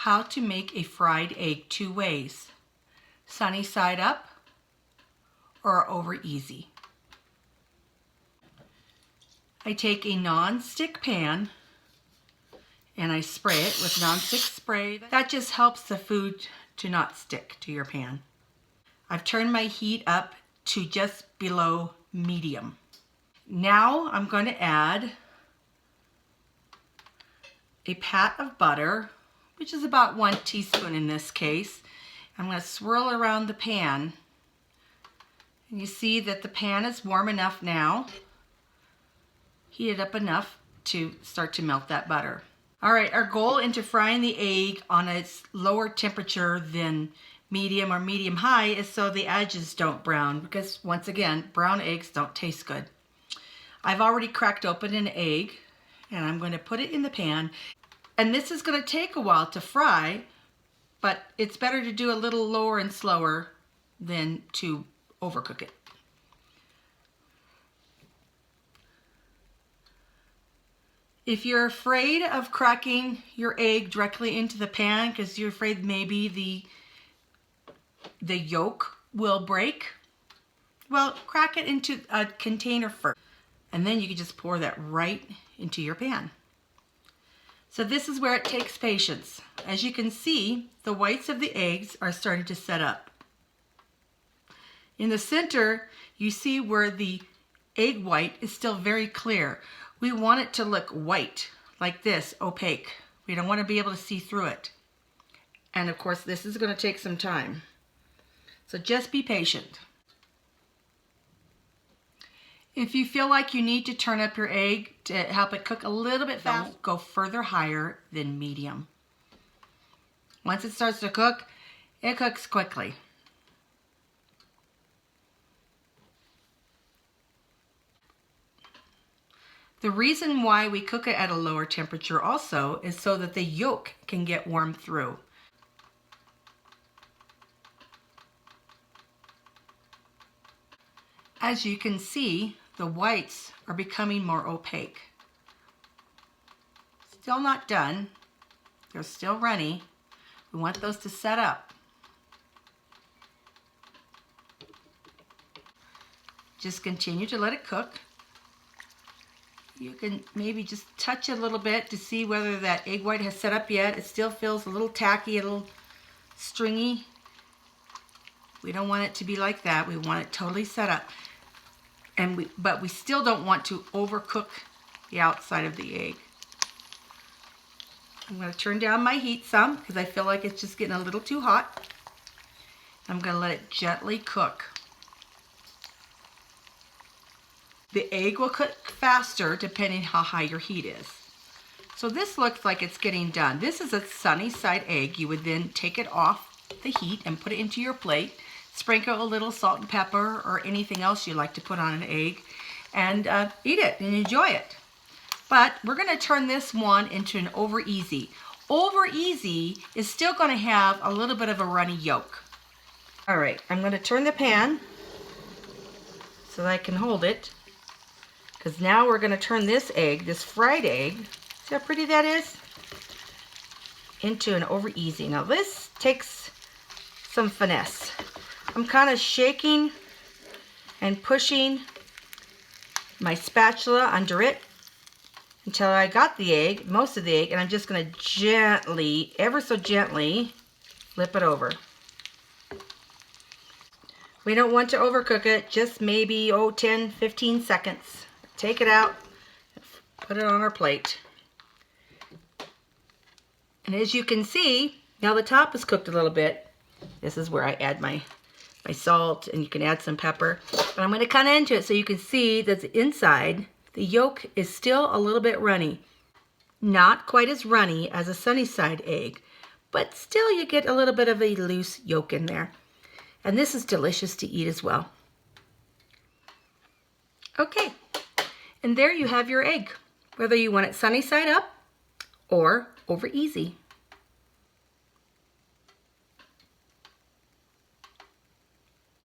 how to make a fried egg two ways, sunny side up or over easy. I take a non-stick pan and I spray it with non-stick spray. That just helps the food to not stick to your pan. I've turned my heat up to just below medium. Now I'm going to add a pat of butter, which is about 1 teaspoon in this case. I'm going to swirl around the pan. And you see that the pan is warm enough now, heated up enough to start to melt that butter. All right, our goal into frying the egg on a lower temperature than medium or medium high is so the edges don't brown, because once again, brown eggs don't taste good. I've already cracked open an egg and I'm going to put it in the pan. And this is going to take a while to fry, but it's better to do a little lower and slower than to overcook it. If you're afraid of cracking your egg directly into the pan because you're afraid maybe the yolk will break, well, crack it into a container first, and then you can just pour that right into your pan. So this is where it takes patience. As you can see, the whites of the eggs are starting to set up. In the center, you see where the egg white is still very clear. We want it to look white, like this, opaque. We don't want to be able to see through it. And of course, this is going to take some time. So just be patient. If you feel like you need to turn up your egg to help it cook a little bit fast, go further higher than medium. Once it starts to cook, it cooks quickly. The reason why we cook it at a lower temperature also is so that the yolk can get warm through. As you can see, the whites are becoming more opaque. Still not done. They're still runny. We want those to set up. Just continue to let it cook. You can maybe just touch it a little bit to see whether that egg white has set up yet. It still feels a little tacky, a little stringy. We don't want it to be like that. We want it totally set up. But we still don't want to overcook the outside of the egg. I'm going to turn down my heat some because I feel like it's just getting a little too hot. I'm going to let it gently cook. The egg will cook faster depending how high your heat is. So this looks like it's getting done. This is a sunny side egg. You would then take it off the heat and put it into your plate. Sprinkle a little salt and pepper or anything else you like to put on an egg, and eat it and enjoy it. But we're going to turn this one into an over easy. Over easy is still going to have a little bit of a runny yolk. All right, I'm going to turn the pan so that I can hold it, because now we're going to turn this egg, this fried egg, see how pretty that is, into an over easy. Now this takes some finesse. I'm kind of shaking and pushing my spatula under it until I got the egg, most of the egg, and I'm just going to gently, ever so gently, flip it over. We don't want to overcook it, just maybe, 10, 15 seconds. Take it out, put it on our plate. And as you can see, now the top is cooked a little bit. This is where I add my salt, and you can add some pepper. But I'm going to cut into it so you can see that the inside, the yolk is still a little bit runny. Not quite as runny as a sunny side egg, but still you get a little bit of a loose yolk in there. And this is delicious to eat as well. Okay, and there you have your egg, whether you want it sunny side up or over easy.